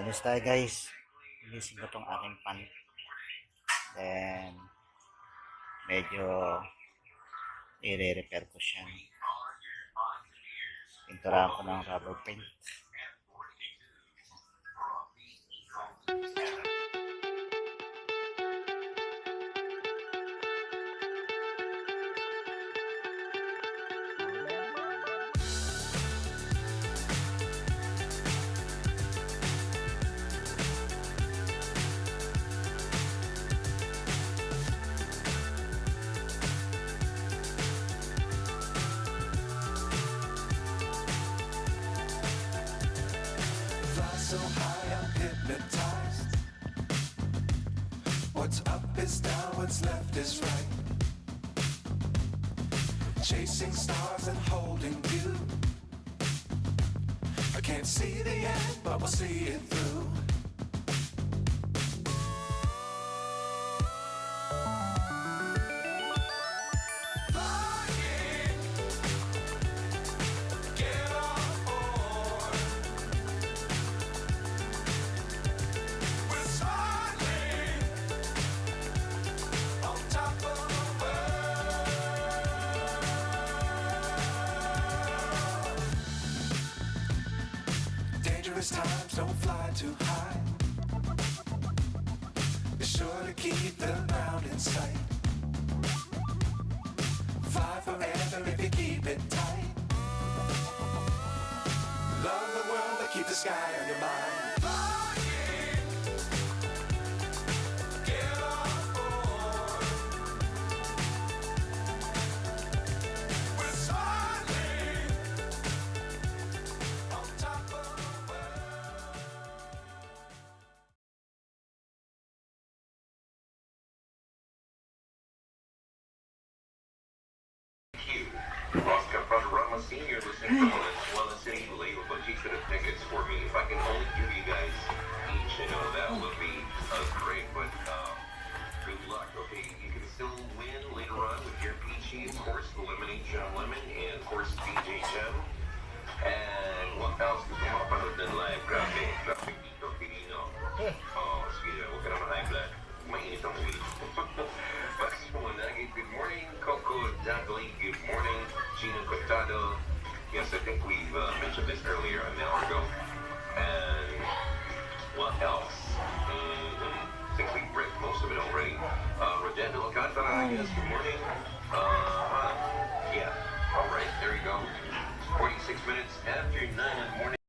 Alis tayo guys. Ilising ko tong aking pan. Then, medyo i-repair ko siya. Pinturahan ko ng rubber paint. So high I'm hypnotized. What's up is down, what's left is right. Chasing stars and holding you. I can't see the end, but we'll see it through. Dangerous times, don't fly too high. Be sure to keep the ground in sight. Fly forever if you keep it tight. Love the world, but keep the sky on your mind. Senior listening to well, the city label, but she could have tickets for me. If I can only give you guys each, that would be great. But good luck. Okay, you can still win later on with your peachy, of course, the lemonade John Lemon, and of course DJ Jem. And what else is going on other than live graphic dito, Pinino? Oh, sige, huwag ka naman high blood. Mainit ang ulit. Maximo Nagi, good morning. Coco Dagli, good morning. Gina Cortado. Yes, I think we've mentioned this earlier an hour ago. And what else? I think we've read most of it already. Rodendo Alcantara, yes, good morning. Yeah, all right, there you go. 46 minutes after 9 in the morning.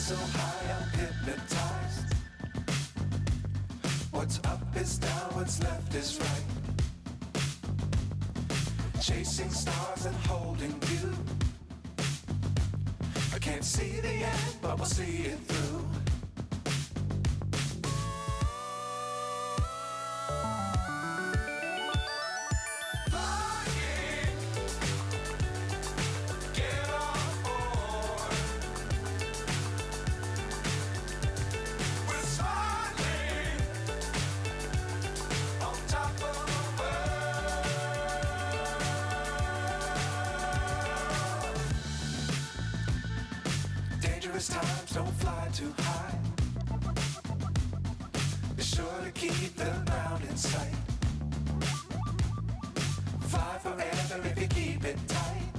So high I'm hypnotized. What's up is down, what's left is right. Chasing stars and holding you. I can't see the end, but we'll see it through. Dangerous times, don't fly too high. Be sure to keep the ground in sight. Fly forever if you keep it tight.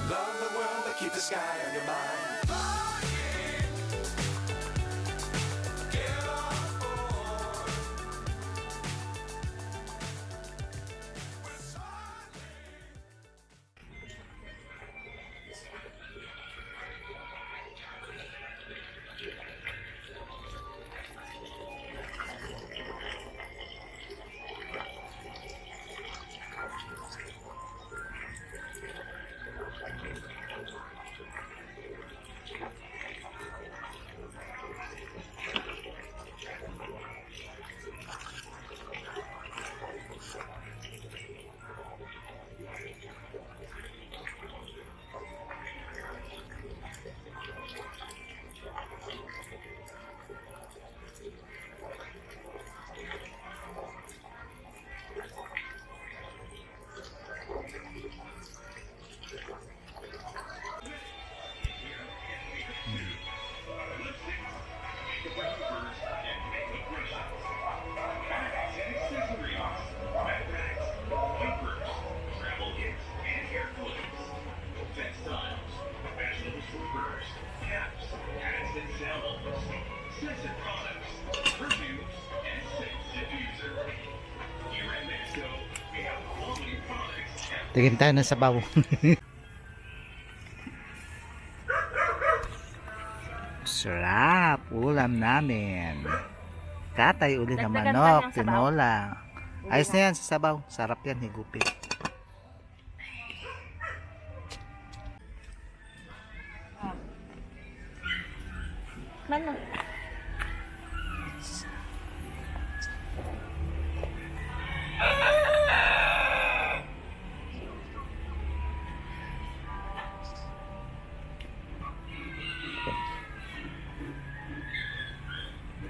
Love the world, but keep the sky on your mind. Tingin tayo ng sabaw. Sarap. Ulam namin. Katay uli na Dagdagan pa manok. niyang sabaw. Tinola. Ayos na yan sa sabaw. Sarap yan. Higupit. Mano?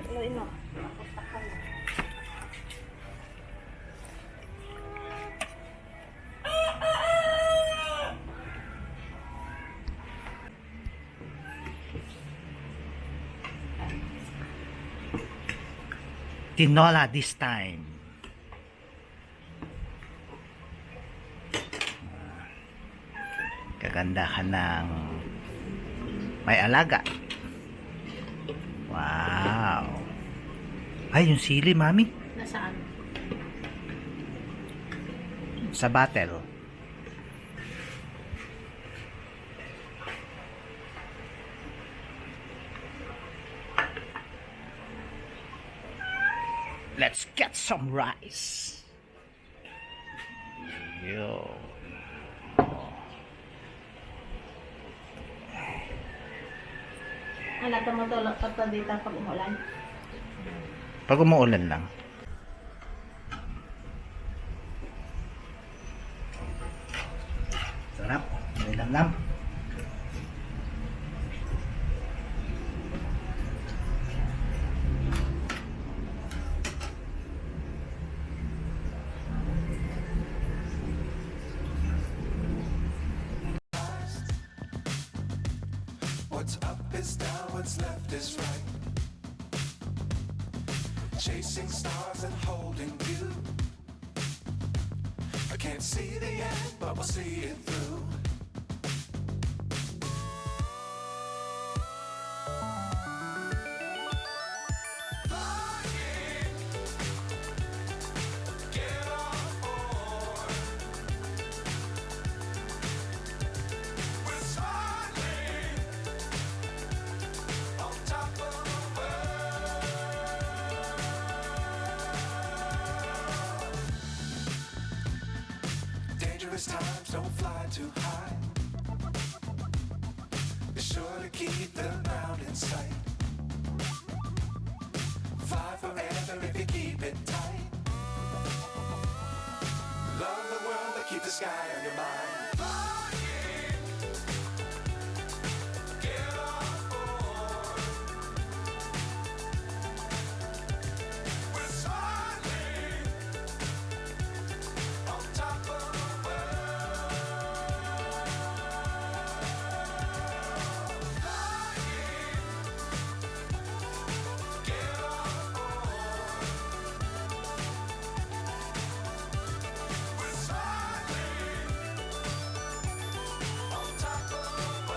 Luin mo. Tinola this time. Kagandahan ng may alaga. Wow. Ay, yung sili, mami. Nasaan? Sa battle. Let's get some rice. Yo. Anak mo tulog ka pa dito pag umulan. Pag umuulan lang. Sarap. May lamlam. What's up is down, what's left is right. Chasing stars and holding you. I can't see the end, but we'll see it through. Get on board. We're smiling on top of the world. Dangerous times, don't fly too high. Be sure to keep the ground in sight. Fly forever if you keep it tight. Love the world, but keep the sky on your mind. Flying. Get on board. We're smiling on top of the world. Flying. Get on board. We're smiling on top of the world.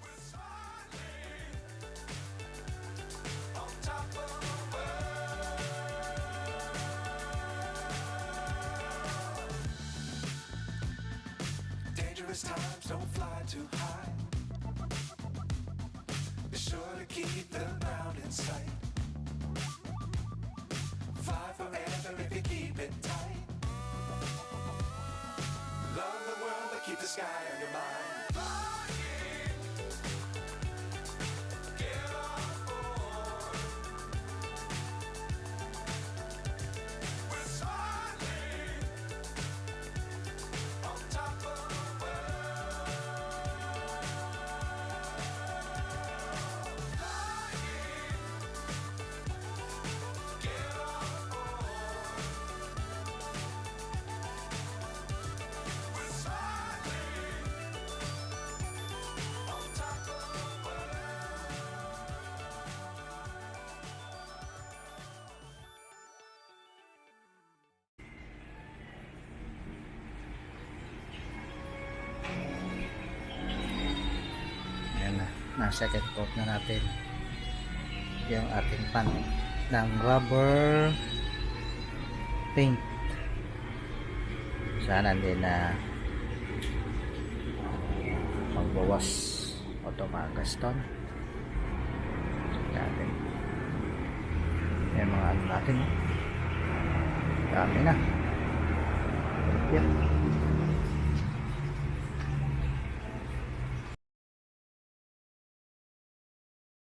We're smiling on top of the world. Dangerous times, don't fly too high. Be sure to keep the ground in sight. Fly forever if you keep it tight. Love the world, but keep the sky on your mind. Flying. Get on board. We're smiling on top of the world. Flying. Get on board. We're smiling na second coat na natin yung ating pan ng rubber paint. Sana hindi na magbawas o tumagaston natin yung mga ano natin, dami na. Yan.